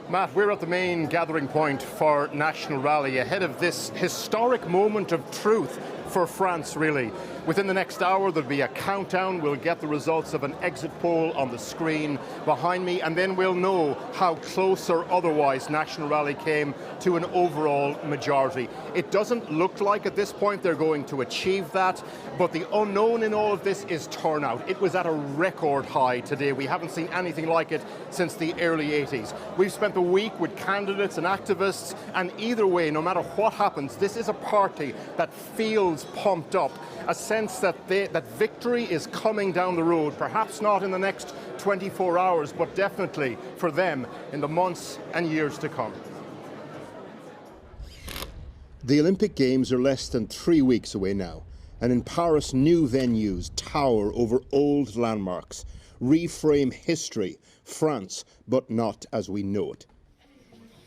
Matt, we're at the main gathering point for National Rally ahead of this historic moment of truth for France, really. Within the next hour, there'll be a countdown. We'll get the results of an exit poll on the screen behind me, and then we'll know how close or otherwise National Rally came to an overall majority. It doesn't look like at this point they're going to achieve that, but the unknown in all of this is turnout. It was at a record high today. We haven't seen anything like it since the early 80s. We've spent the week with candidates and activists, and either way, no matter what happens, this is a party that feels pumped up, a sense that victory is coming down the road, perhaps not in the next 24 hours, but definitely for them in the months and years to come. The Olympic Games are less than 3 weeks away now, and in Paris, new venues tower over old landmarks, reframe history, France, but not as we know it.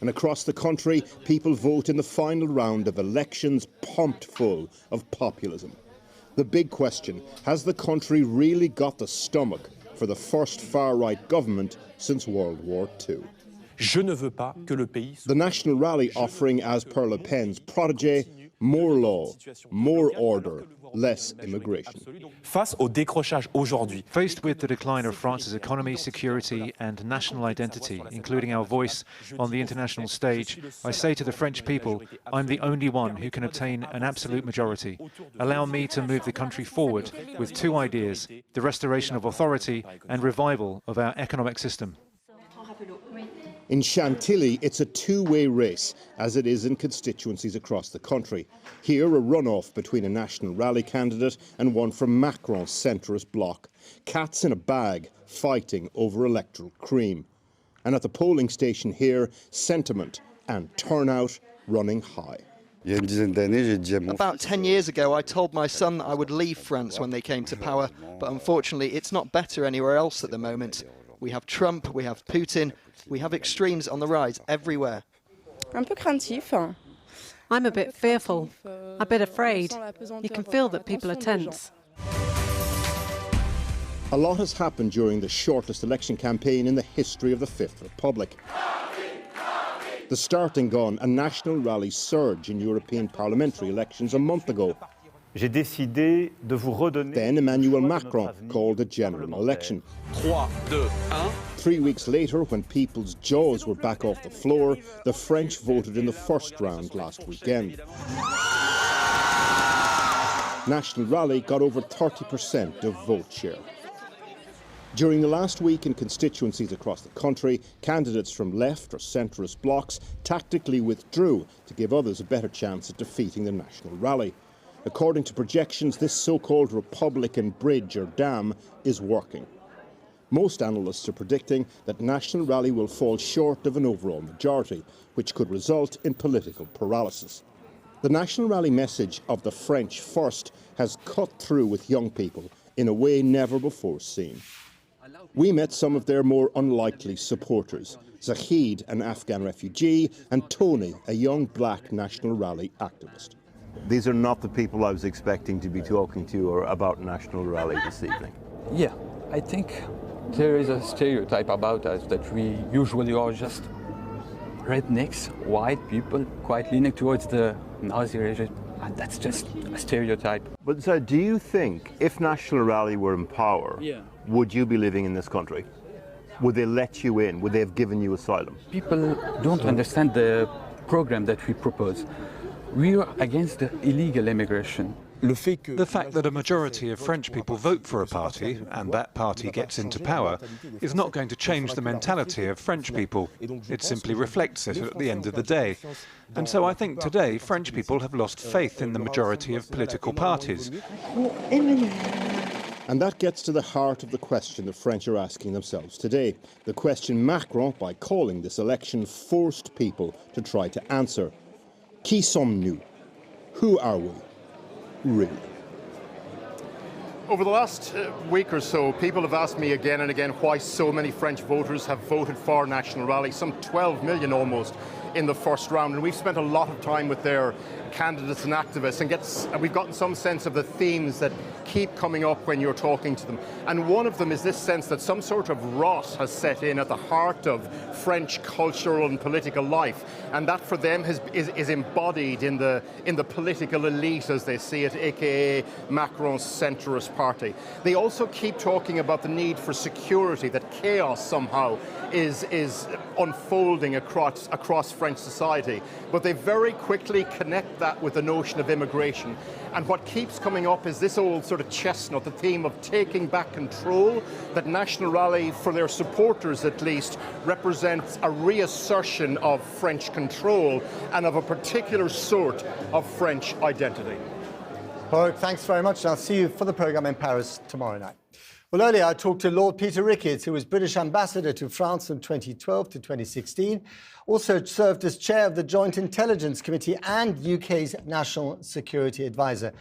And across the country, people vote in the final round of elections pumped full of populism. The big question, has the country really got the stomach for the first far-right government since World War II? The National Rally offering, as per Le Pen's protégé, more law, more order, less immigration. Faced with the decline of France's economy, security and national identity, including our voice on the international stage, I say to the French people, I'm the only one who can obtain an absolute majority. Allow me to move the country forward with two ideas, the restoration of authority and revival of our economic system. In Chantilly, it's a two-way race, as it is in constituencies across the country. Here, a runoff between a National Rally candidate and one from Macron's centrist bloc. Cats in a bag, fighting over electoral cream. And at the polling station here, sentiment and turnout running high. About 10 years ago, I told my son that I would leave France when they came to power, but unfortunately, it's not better anywhere else at the moment. We have Trump, we have Putin, we have extremes on the rise everywhere. Un peu craintif. I'm a bit fearful, a bit afraid. You can feel that people are tense. A lot has happened during the shortest election campaign in the history of the Fifth Republic. The starting gun, a National Rally surge in European parliamentary elections a month ago. Then Emmanuel Macron called a general election. 3, 2, 1. 3 weeks later, when people's jaws were back off the floor, the French voted in the first round last weekend. National Rally got over 30% of vote share. During the last week in constituencies across the country, candidates from left or centrist blocs tactically withdrew to give others a better chance at defeating the National Rally. According to projections, this so-called Republican bridge or dam is working. Most analysts are predicting that National Rally will fall short of an overall majority, which could result in political paralysis. The National Rally message of the French first has cut through with young people in a way never before seen. We met some of their more unlikely supporters, Zahid, an Afghan refugee, and Tony, a young black National Rally activist. These are not the people I was expecting to be talking to or about National Rally this evening. Yeah, I think there is a stereotype about us that we usually are just rednecks, white people, quite leaning towards the Nazi regime, and that's just a stereotype. But so do you think if National Rally were in power, would you be living in this country? Would they let you in? Would they have given you asylum? People don't understand the program that we propose. We are against the illegal immigration. The fact that a majority of French people vote for a party and that party gets into power is not going to change the mentality of French people. It simply reflects it at the end of the day. And so I think today French people have lost faith in the majority of political parties. And that gets to the heart of the question the French are asking themselves today. The question Macron, by calling this election, forced people to try to answer. Qui sommes-nous? Who are we, really? Over the last week or so, people have asked me again and again why so many French voters have voted for National Rally, some 12 million almost in the first round. And we've spent a lot of time with their candidates and activists, and we've gotten some sense of the themes that keep coming up when you're talking to them. And one of them is this sense that some sort of rot has set in at the heart of French cultural and political life, and that for them is embodied in the political elite as they see it, aka Macron's centrist party. They also keep talking about the need for security, that chaos somehow is unfolding across French society, but they very quickly connect that with the notion of immigration. And what keeps coming up is this old sort of chestnut, the theme of taking back control, that National Rally, for their supporters at least, represents a reassertion of French control and of a particular sort of French identity. Well, thanks very much. I'll see you for the programme in Paris tomorrow night. Well, earlier I talked to Lord Peter Ricketts, who was British ambassador to France from 2012 to 2016, also served as chair of the Joint Intelligence Committee and UK's National Security Advisor.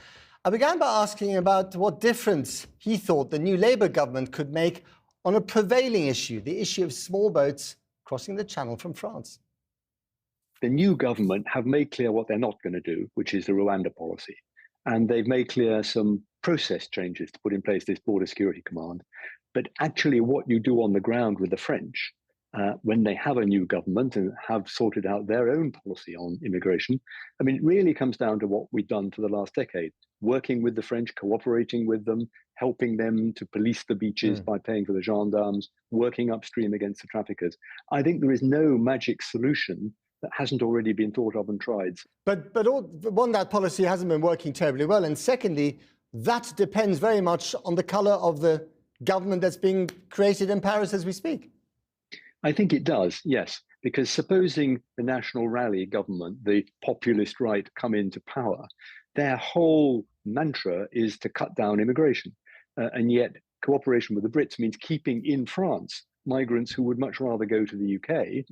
I began by asking about what difference he thought the new Labour government could make on a prevailing issue, the issue of small boats crossing the Channel from France. The new government have made clear what they're not going to do, which is the Rwanda policy. And they've made clear some process changes to put in place this border security command. But actually what you do on the ground with the French, when they have a new government and have sorted out their own policy on immigration, I mean, it really comes down to what we've done for the last decade, working with the French, cooperating with them, helping them to police the beaches by paying for the gendarmes, working upstream against the traffickers. I think there is no magic solution that hasn't already been thought of and tried. But one, that policy hasn't been working terribly well. And secondly, that depends very much on the colour of the government that's being created in Paris as we speak. I think it does, yes, because supposing the National Rally government, the populist right, come into power, their whole mantra is to cut down immigration. And yet cooperation with the Brits means keeping in France migrants who would much rather go to the UK.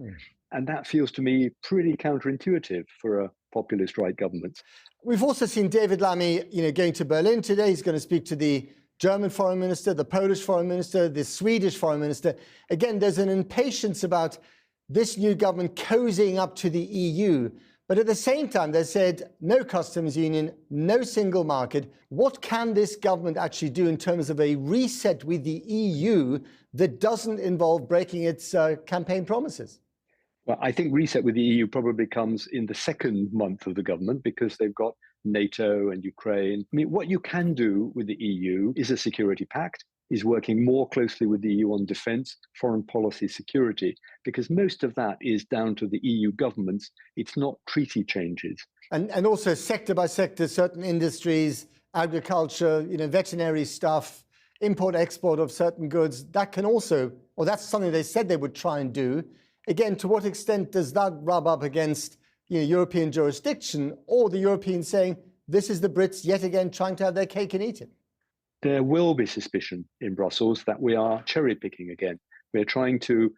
And that feels to me pretty counterintuitive for a populist right government. We've also seen David Lammy, going to Berlin today. He's going to speak to the German foreign minister, the Polish foreign minister, the Swedish foreign minister. Again, there's an impatience about this new government cozying up to the EU. But at the same time, they said no customs union, no single market. What can this government actually do in terms of a reset with the EU that doesn't involve breaking its campaign promises? Well, I think reset with the EU probably comes in the second month of the government because they've got NATO and Ukraine. I mean, what you can do with the EU is a security pact, is working more closely with the EU on defence, foreign policy, security, because most of that is down to the EU governments. It's not treaty changes. And also sector by sector, certain industries, agriculture, veterinary stuff, import-export of certain goods, that can also, or that's something they said they would try and do. Again, to what extent does that rub up against European jurisdiction, or the Europeans saying, this is the Brits yet again trying to have their cake and eat it? There will be suspicion in Brussels that we are cherry picking again. We're trying to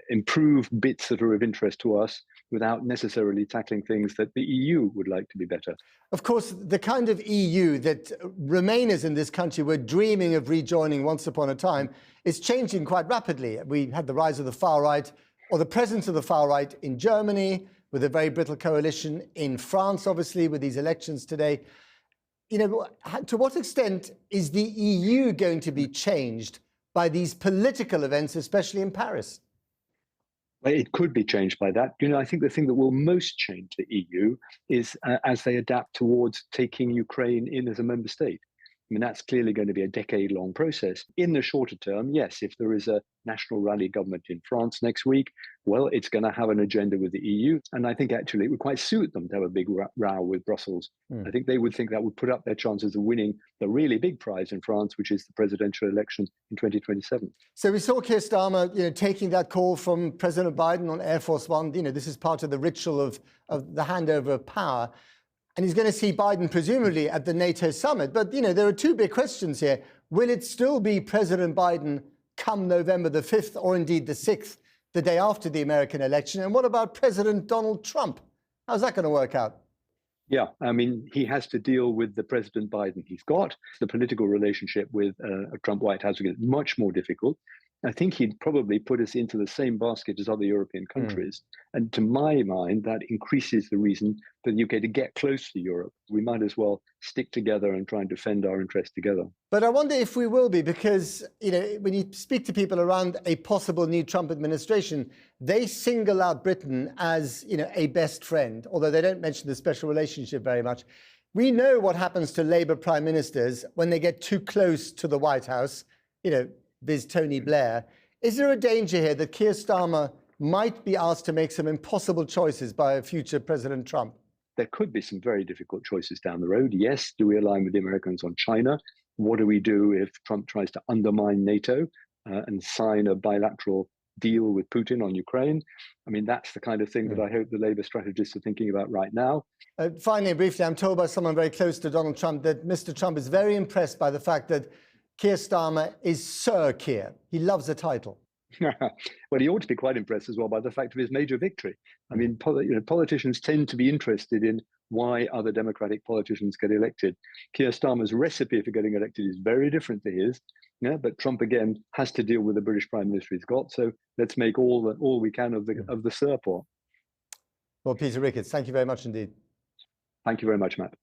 improve bits that are of interest to us without necessarily tackling things that the EU would like to be better. Of course, the kind of EU that Remainers in this country were dreaming of rejoining once upon a time is changing quite rapidly. We had the rise of the far right, or the presence of the far right in Germany, with a very brittle coalition in France, obviously, with these elections today. To what extent is the EU going to be changed by these political events, especially in Paris? Well, it could be changed by that. I think the thing that will most change the EU is as they adapt towards taking Ukraine in as a member state. I mean, that's clearly going to be a decade-long process. In the shorter term, yes, if there is a National Rally government in France next week, well, it's going to have an agenda with the EU. And I think actually it would quite suit them to have a big row with Brussels. I think they would think that would put up their chances of winning the really big prize in France, which is the presidential election in 2027. So we saw Keir Starmer, taking that call from President Biden on Air Force One. This is part of the ritual of the handover of power. And he's going to see Biden presumably at the NATO summit. But, there are two big questions here. Will it still be President Biden come November the 5th or indeed the 6th, the day after the American election? And what about President Donald Trump? How's that going to work out? Yeah, I mean, he has to deal with the President Biden he's got. The political relationship with a Trump White House will get much more difficult. I think he'd probably put us into the same basket as other European countries. And to my mind, that increases the reason for the UK to get close to Europe. We might as well stick together and try and defend our interests together. But I wonder if we will be, because when you speak to people around a possible new Trump administration, they single out Britain as a best friend, although they don't mention the special relationship very much. We know what happens to Labour prime ministers when they get too close to the White House, viz. Tony Blair. Is there a danger here that Keir Starmer might be asked to make some impossible choices by a future President Trump? There could be some very difficult choices down the road. Yes, do we align with the Americans on China? What do we do if Trump tries to undermine NATO and sign a bilateral deal with Putin on Ukraine? I mean, that's the kind of thing that I hope the Labour strategists are thinking about right now. Finally, briefly, I'm told by someone very close to Donald Trump that Mr. Trump is very impressed by the fact that Keir Starmer is Sir Keir. He loves the title. Well, he ought to be quite impressed as well by the fact of his major victory. I mean, politicians tend to be interested in why other Democratic politicians get elected. Keir Starmer's recipe for getting elected is very different to his. But Trump again has to deal with the British Prime Minister he's got. So let's make all we can of the Sir part. Well, Peter Ricketts, thank you very much indeed. Thank you very much, Matt.